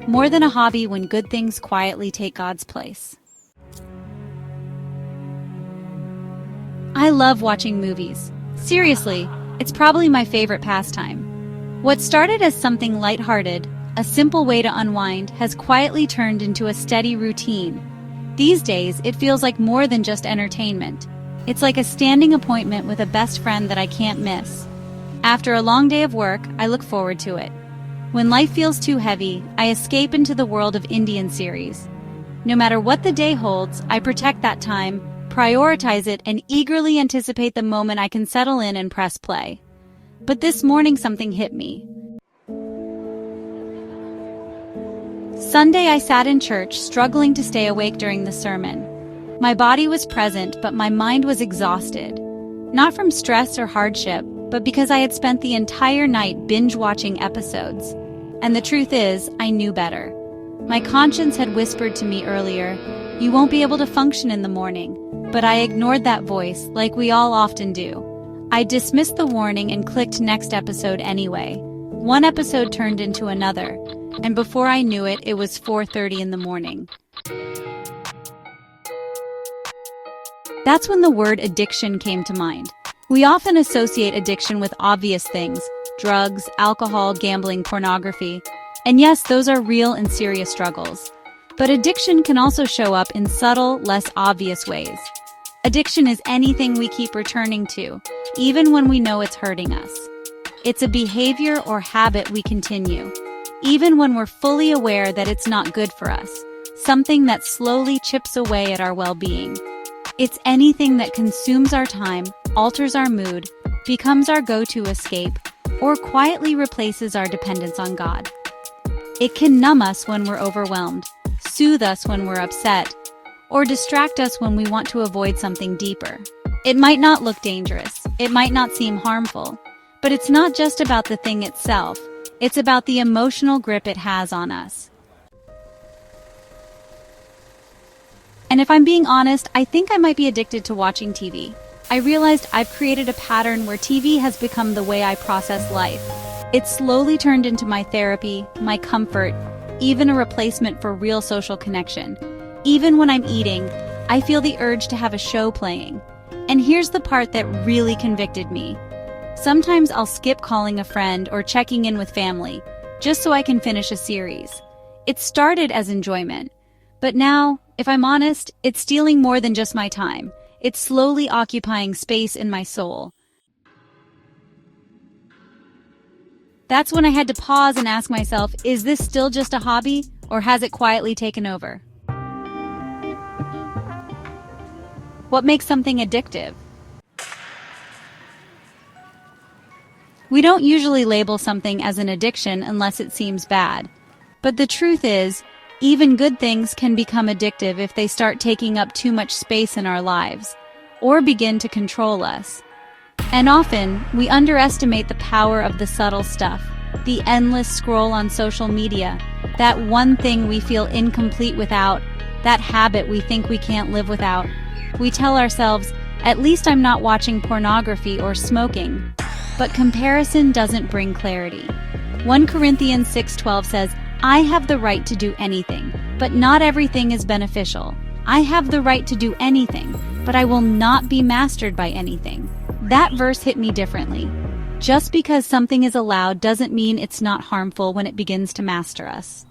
more than a hobby when good things quietly take God's place. I love watching movies. Seriously, it's probably my favorite pastime. What started as something lighthearted, a simple way to unwind, has quietly turned into a steady routine. These days, it feels like more than just entertainment. It's like a standing appointment with a best friend that I can't miss. After a long day of work, I look forward to it. When life feels too heavy, I escape into the world of Indian series. No matter what the day holds, I protect that time, prioritize it, and eagerly anticipate the moment I can settle in and press play. But this morning something hit me. Sunday I sat in church, struggling to stay awake during the sermon. My body was present, but my mind was exhausted. Not from stress or hardship, but because I had spent the entire night binge-watching episodes. And the truth is, I knew better. My conscience had whispered to me earlier, "You won't be able to function in the morning." But I ignored that voice, like we all often do. I dismissed the warning and clicked next episode anyway. One episode turned into another, and before I knew it, it was 4:30 in the morning. That's when the word addiction came to mind. We often associate addiction with obvious things: drugs, alcohol, gambling, pornography. And yes, those are real and serious struggles. But addiction can also show up in subtle, less obvious ways. Addiction is anything we keep returning to, even when we know it's hurting us. It's a behavior or habit we continue, even when we're fully aware that it's not good for us, something that slowly chips away at our well-being. It's anything that consumes our time, alters our mood, becomes our go-to escape, or quietly replaces our dependence on God. It can numb us when we're overwhelmed, soothe us when we're upset, or distract us when we want to avoid something deeper. It might not look dangerous, it might not seem harmful, but it's not just about the thing itself, it's about the emotional grip it has on us. And if I'm being honest, I think I might be addicted to watching TV. I realized I've created a pattern where TV has become the way I process life. It's slowly turned into my therapy, my comfort, even a replacement for real social connection. Even when I'm eating, I feel the urge to have a show playing. And here's the part that really convicted me. Sometimes I'll skip calling a friend or checking in with family, just so I can finish a series. It started as enjoyment, but now, if I'm honest, it's stealing more than just my time. It's slowly occupying space in my soul. That's when I had to pause and ask myself, is this still just a hobby, or has it quietly taken over? What makes something addictive? We don't usually label something as an addiction unless it seems bad. But the truth is, even good things can become addictive if they start taking up too much space in our lives, or begin to control us. And often, we underestimate the power of the subtle stuff, the endless scroll on social media, that one thing we feel incomplete without, that habit we think we can't live without. We tell ourselves, at least I'm not watching pornography or smoking. But comparison doesn't bring clarity. 1 Corinthians 6:12 says, I have the right to do anything, but not everything is beneficial. I have the right to do anything, but I will not be mastered by anything. That verse hit me differently. Just because something is allowed doesn't mean it's not harmful when it begins to master us.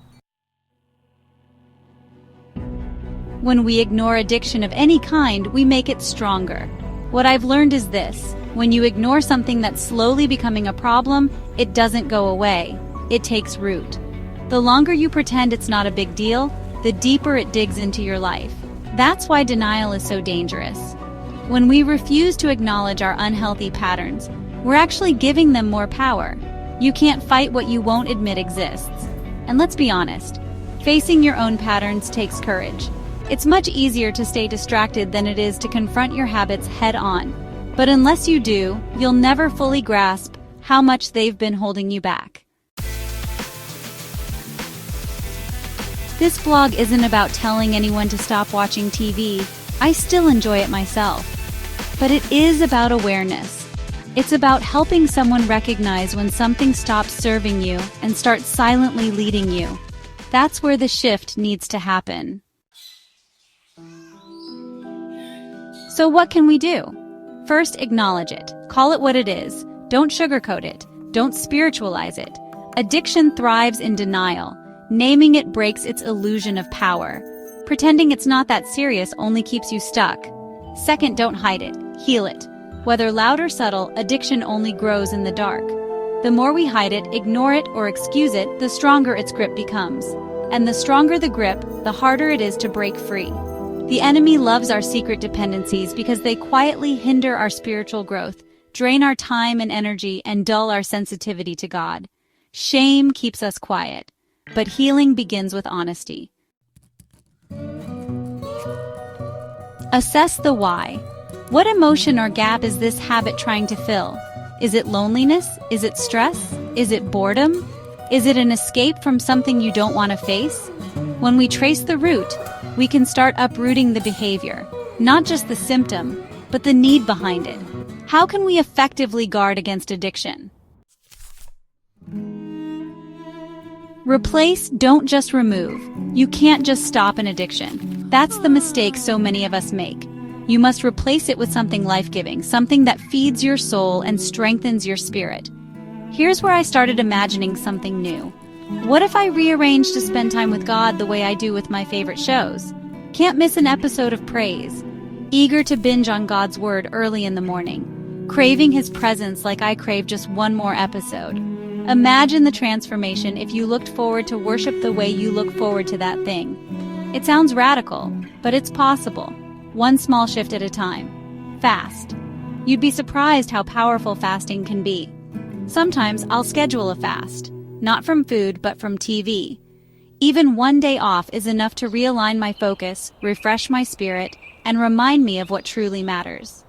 When we ignore addiction of any kind, we make it stronger. What I've learned is this: when you ignore something that's slowly becoming a problem, it doesn't go away. It takes root. The longer you pretend it's not a big deal, the deeper it digs into your life. That's why denial is so dangerous. When we refuse to acknowledge our unhealthy patterns, we're actually giving them more power. You can't fight what you won't admit exists. And let's be honest, facing your own patterns takes courage. It's much easier to stay distracted than it is to confront your habits head on. But unless you do, you'll never fully grasp how much they've been holding you back. This blog isn't about telling anyone to stop watching TV. I still enjoy it myself. But it is about awareness. It's about helping someone recognize when something stops serving you and starts silently leading you. That's where the shift needs to happen. So what can we do? First, acknowledge it. Call it what it is. Don't sugarcoat it. Don't spiritualize it. Addiction thrives in denial. Naming it breaks its illusion of power. Pretending it's not that serious only keeps you stuck. Second, don't hide it. Heal it. Whether loud or subtle, addiction only grows in the dark. The more we hide it, ignore it, or excuse it, the stronger its grip becomes. And the stronger the grip, the harder it is to break free. The enemy loves our secret dependencies because they quietly hinder our spiritual growth, drain our time and energy, and dull our sensitivity to God. Shame keeps us quiet, but healing begins with honesty. Assess the why. What emotion or gap is this habit trying to fill? Is it loneliness? Is it stress? Is it boredom? Is it an escape from something you don't want to face? When we trace the root, we can start uprooting the behavior, not just the symptom, but the need behind it. How can we effectively guard against addiction? Replace, don't just remove. You can't just stop an addiction. That's the mistake so many of us make. You must replace it with something life-giving, something that feeds your soul and strengthens your spirit. Here's where I started imagining something new. What if I rearranged to spend time with God the way I do with my favorite shows? Can't miss an episode of praise. Eager to binge on God's word early in the morning. Craving his presence like I crave just one more episode. Imagine the transformation if you looked forward to worship the way you look forward to that thing. It sounds radical, but it's possible. One small shift at a time. Fast. You'd be surprised how powerful fasting can be. Sometimes I'll schedule a fast. Not from food, but from TV. Even one day off is enough to realign my focus, refresh my spirit, and remind me of what truly matters.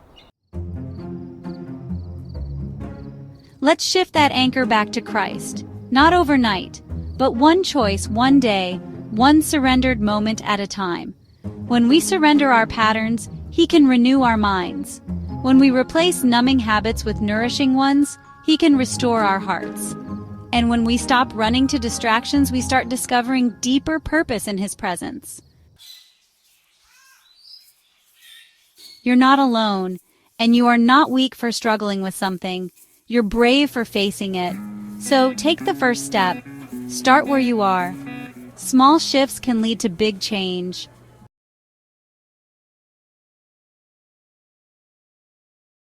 Let's shift that anchor back to Christ. Not overnight, but one choice, one day, one surrendered moment at a time. When we surrender our patterns, He can renew our minds. When we replace numbing habits with nourishing ones, He can restore our hearts. And when we stop running to distractions, we start discovering deeper purpose in His presence. You're not alone, and you are not weak for struggling with something. You're brave for facing it. So take the first step. Start where you are. Small shifts can lead to big change.